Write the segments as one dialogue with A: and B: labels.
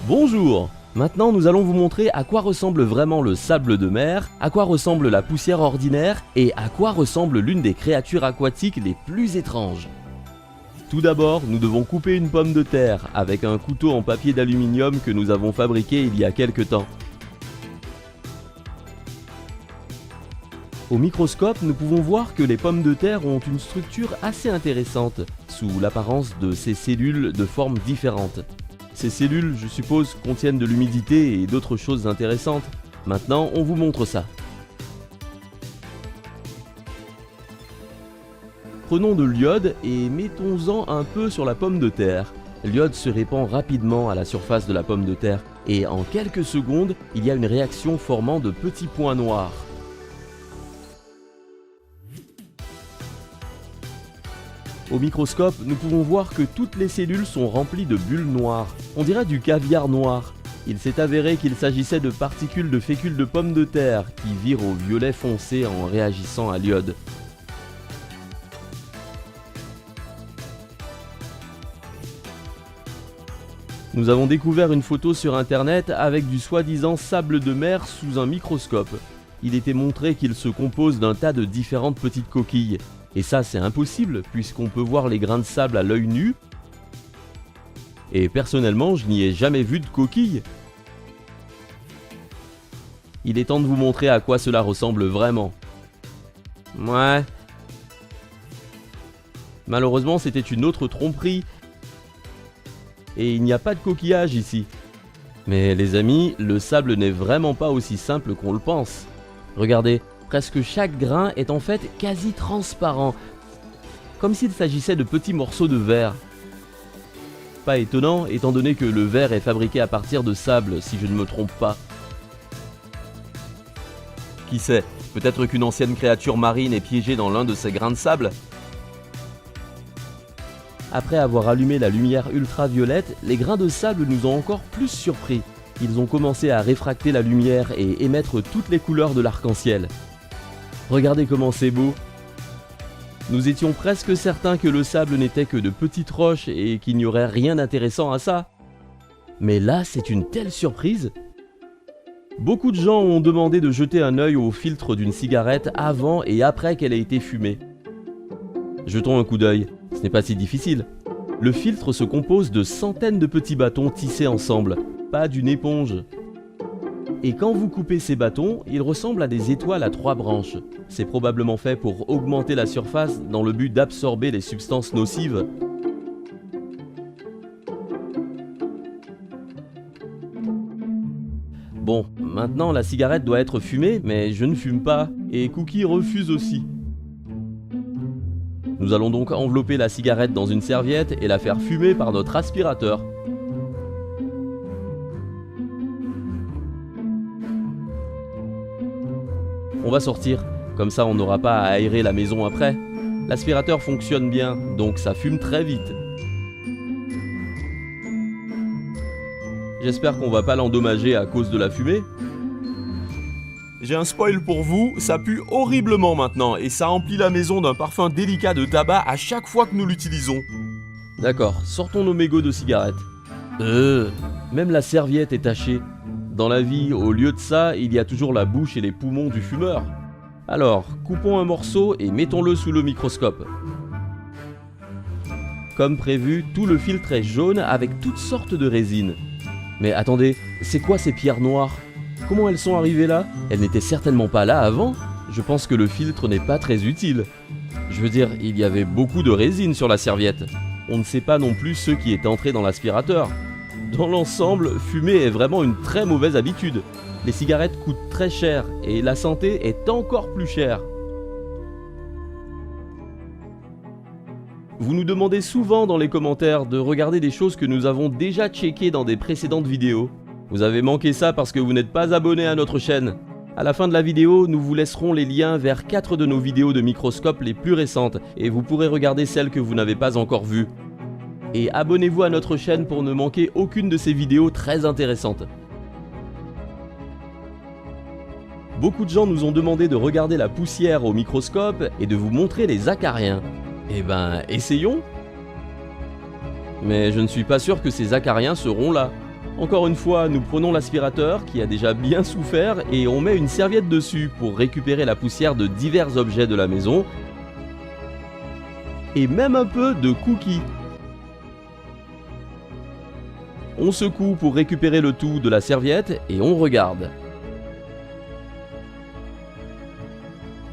A: Bonjour! Maintenant nous allons vous montrer à quoi ressemble vraiment le sable de mer, à quoi ressemble la poussière ordinaire et à quoi ressemble l'une des créatures aquatiques les plus étranges. Tout d'abord, nous devons couper une pomme de terre avec un couteau en papier d'aluminium que nous avons fabriqué il y a quelque temps. Au microscope, nous pouvons voir que les pommes de terre ont une structure assez intéressante, sous l'apparence de ces cellules de formes différentes. Ces cellules, je suppose, contiennent de l'humidité et d'autres choses intéressantes. Maintenant, on vous montre ça. Prenons de l'iode et mettons-en un peu sur la pomme de terre. L'iode se répand rapidement à la surface de la pomme de terre et en quelques secondes, il y a une réaction formant de petits points noirs. Au microscope, nous pouvons voir que toutes les cellules sont remplies de bulles noires. On dirait du caviar noir. Il s'est avéré qu'il s'agissait de particules de fécule de pommes de terre qui virent au violet foncé en réagissant à l'iode. Nous avons découvert une photo sur internet avec du soi-disant sable de mer sous un microscope. Il était montré qu'il se compose d'un tas de différentes petites coquilles. Et ça c'est impossible puisqu'on peut voir les grains de sable à l'œil nu. Et personnellement je n'y ai jamais vu de coquilles. Il est temps de vous montrer à quoi cela ressemble vraiment. Ouais. Malheureusement c'était une autre tromperie. Et il n'y a pas de coquillage ici. Mais les amis, le sable n'est vraiment pas aussi simple qu'on le pense. Regardez. Presque chaque grain est en fait quasi transparent, comme s'il s'agissait de petits morceaux de verre. Pas étonnant, étant donné que le verre est fabriqué à partir de sable, si je ne me trompe pas. Qui sait, peut-être qu'une ancienne créature marine est piégée dans l'un de ces grains de sable? Après avoir allumé la lumière ultraviolette, les grains de sable nous ont encore plus surpris. Ils ont commencé à réfracter la lumière et émettre toutes les couleurs de l'arc-en-ciel. Regardez comment c'est beau. Nous étions presque certains que le sable n'était que de petites roches et qu'il n'y aurait rien d'intéressant à ça. Mais là, c'est une telle surprise. Beaucoup de gens ont demandé de jeter un œil au filtre d'une cigarette avant et après qu'elle ait été fumée. Jetons un coup d'œil, ce n'est pas si difficile. Le filtre se compose de centaines de petits bâtons tissés ensemble, pas d'une éponge. Et quand vous coupez ces bâtons, ils ressemblent à des étoiles à 3 branches. C'est probablement fait pour augmenter la surface dans le but d'absorber les substances nocives. Bon, maintenant la cigarette doit être fumée, mais je ne fume pas, et Cookie refuse aussi. Nous allons donc envelopper la cigarette dans une serviette et la faire fumer par notre aspirateur. On va sortir, comme ça on n'aura pas à aérer la maison après. L'aspirateur fonctionne bien, donc ça fume très vite. J'espère qu'on va pas l'endommager à cause de la fumée. J'ai un spoil pour vous, ça pue horriblement maintenant et ça emplit la maison d'un parfum délicat de tabac à chaque fois que nous l'utilisons. D'accord, sortons nos mégots de cigarettes. Même la serviette est tachée. Dans la vie, au lieu de ça, il y a toujours la bouche et les poumons du fumeur. Alors, coupons un morceau et mettons-le sous le microscope. Comme prévu, tout le filtre est jaune avec toutes sortes de résines. Mais attendez, c'est quoi ces pierres noires? Comment elles sont arrivées là? Elles n'étaient certainement pas là avant. Je pense que le filtre n'est pas très utile. Je veux dire, il y avait beaucoup de résine sur la serviette. On ne sait pas non plus ce qui est entré dans l'aspirateur. Dans l'ensemble, fumer est vraiment une très mauvaise habitude. Les cigarettes coûtent très cher et la santé est encore plus chère. Vous nous demandez souvent dans les commentaires de regarder des choses que nous avons déjà checkées dans des précédentes vidéos. Vous avez manqué ça parce que vous n'êtes pas abonné à notre chaîne. À la fin de la vidéo, nous vous laisserons les liens vers 4 de nos vidéos de microscope les plus récentes et vous pourrez regarder celles que vous n'avez pas encore vues. Et abonnez-vous à notre chaîne pour ne manquer aucune de ces vidéos très intéressantes. Beaucoup de gens nous ont demandé de regarder la poussière au microscope et de vous montrer les acariens. Eh ben, essayons. Mais je ne suis pas sûr que ces acariens seront là. Encore une fois, nous prenons l'aspirateur qui a déjà bien souffert et on met une serviette dessus pour récupérer la poussière de divers objets de la maison et même un peu de cookies. On secoue pour récupérer le tout de la serviette et on regarde.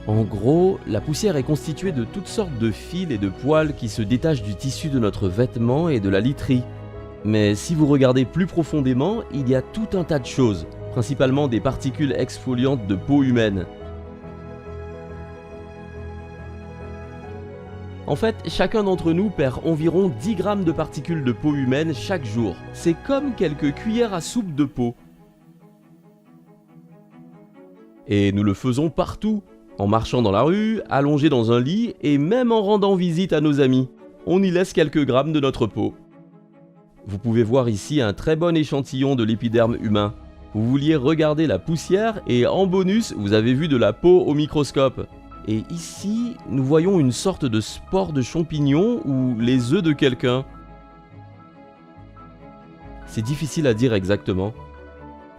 A: En gros, la poussière est constituée de toutes sortes de fils et de poils qui se détachent du tissu de notre vêtement et de la literie. Mais si vous regardez plus profondément, il y a tout un tas de choses, principalement des particules exfoliantes de peau humaine. En fait, chacun d'entre nous perd environ 10 grammes de particules de peau humaine chaque jour. C'est comme quelques cuillères à soupe de peau. Et nous le faisons partout, en marchant dans la rue, allongé dans un lit et même en rendant visite à nos amis. On y laisse quelques grammes de notre peau. Vous pouvez voir ici un très bon échantillon de l'épiderme humain. Vous vouliez regarder la poussière et en bonus, vous avez vu de la peau au microscope. Et ici, nous voyons une sorte de spore de champignon ou les œufs de quelqu'un. C'est difficile à dire exactement.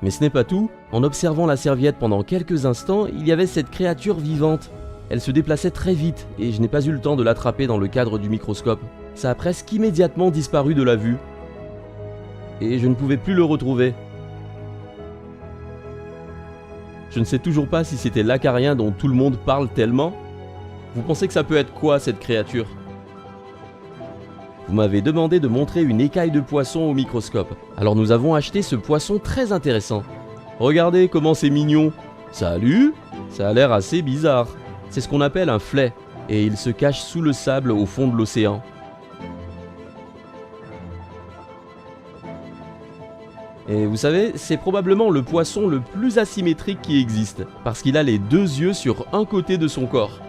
A: Mais ce n'est pas tout. En observant la serviette pendant quelques instants, il y avait cette créature vivante. Elle se déplaçait très vite et je n'ai pas eu le temps de l'attraper dans le cadre du microscope. Ça a presque immédiatement disparu de la vue. Et je ne pouvais plus le retrouver. Je ne sais toujours pas si c'était l'acarien dont tout le monde parle tellement. Vous pensez que ça peut être quoi cette créature? Vous m'avez demandé de montrer une écaille de poisson au microscope. Alors nous avons acheté ce poisson très intéressant. Regardez comment c'est mignon. Salut! Ça a l'air assez bizarre. C'est ce qu'on appelle un flet. Et il se cache sous le sable au fond de l'océan. Et vous savez, c'est probablement le poisson le plus asymétrique qui existe, parce qu'il a les deux yeux sur un côté de son corps.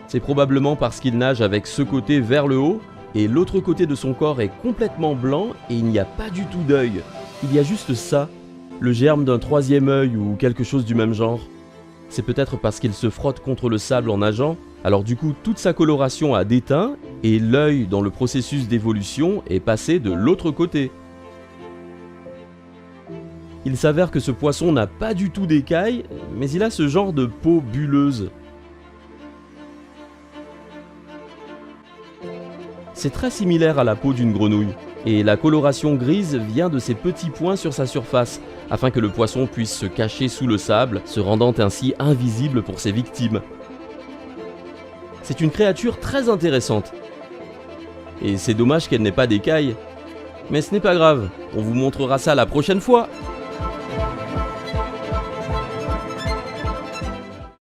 A: C'est probablement parce qu'il nage avec ce côté vers le haut, et l'autre côté de son corps est complètement blanc et il n'y a pas du tout d'œil. Il y a juste ça, le germe d'un troisième œil ou quelque chose du même genre. C'est peut-être parce qu'il se frotte contre le sable en nageant, alors du coup toute sa coloration a déteint et l'œil dans le processus d'évolution est passé de l'autre côté. Il s'avère que ce poisson n'a pas du tout d'écailles, mais il a ce genre de peau bulleuse. C'est très similaire à la peau d'une grenouille, et la coloration grise vient de ces petits points sur sa surface, afin que le poisson puisse se cacher sous le sable, se rendant ainsi invisible pour ses victimes. C'est une créature très intéressante. Et c'est dommage qu'elle n'ait pas d'écailles. Mais ce n'est pas grave, on vous montrera ça la prochaine fois.